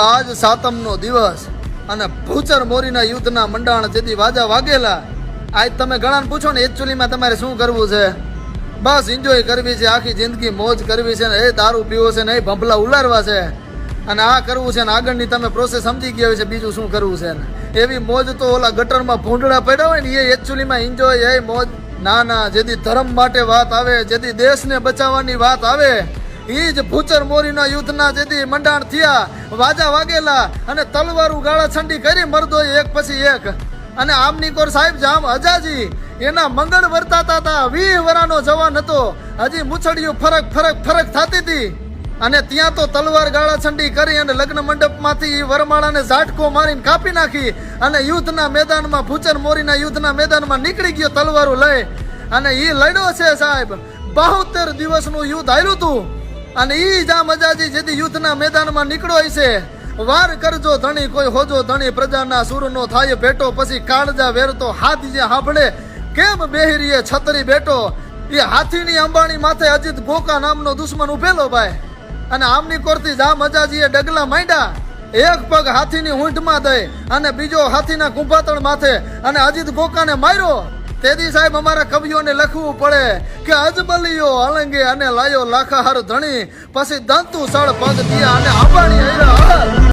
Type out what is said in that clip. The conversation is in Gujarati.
આજ સાતમનો દિવસ અને ભૂચર મોરીના યુદ્ધના મંડાણ જેથી વાજા વાગેલા. આજ તમે ઘણાને પૂછો ને એકચ્યુઅલીમાં તમારે શું કરવું છે? બસ એન્જોય કરવી છે, આખી જિંદગી મોજ કરવી છે ને એ દારૂ પીવો છે ને એ ભંભલા ઉલારવા છે અને આ કરવું છે ને આગળની તમે પ્રોસેસ સમજી ગયા છે બીજું શું કરવું છે ને એવી મોજ તો ઓલા ગટરમાં ભૂંડડા પડ્યા હોય ને એ એકચ્યુઅલીમાં એન્જોય એ મોજ. ના ના, જેથી ધર્મ માટે વાત આવે, જેથી દેશને બચાવવાની વાત આવે, ઈ જ ભૂચર મોરીના યુદ્ધના જેથી મંડાણ થયા, વાજા વાગેલા અને તલવારું ગાળા છંડી કરી મરદોએ એક પછી એક. અને આમની કોર સાહેબ જામ અજાજી એના મંગળ વર્તાતા હતા. 20 વરાનો જવાન હતો, હજી મૂછડિયું ફરક થતી હતી અને ત્યાં તો તલવાર ગાળા છંડી કરી અને લગ્ન મંડપમાંથી વરમાળાને ઝાટકો મારીને કાપી નાખી અને યુદ્ધના મેદાનમાં ભૂચર મોરીના યુદ્ધના મેદાનમાં નીકળી ગયો તલવારો લઈ અને ઈ લડ્યો છે સાહેબ. 72 દિવસનું યુદ્ધ હાર્યું હતું અને ઈ જામ અજાજી જેથી યુદ્ધના મેદાનમાં નીકળ્યો છે. વાર કરજો ધણી કોઈ હોજો ધણી, પ્રજાના સુરનો થાય ભેટો, પછી કાળજા વેરતો હાથ જે સાંભળે કેમ બેહરીએ છતરી બેટો. એ હાથીની અંબાણી માથે અજીત ગોકા નામનો દુશ્મન ઉભેલો ભાઈ અને આમની કોરથી જામ અજાજીએ ડગલા માંડ્યા. એક પગ હાથીની ઊંઠમાં દઈ અને બીજો હાથીના કુંભાતળ માથે અને અજીત ગોકાને માર્યો. તેથી સાહેબ અમારા કવિઓને લખવું પડે કે અજબલિયો અલંગે અને લાયો લાખાહાર ધણી, પછી દંતુ સળ પગ દિયા અને અંબાણી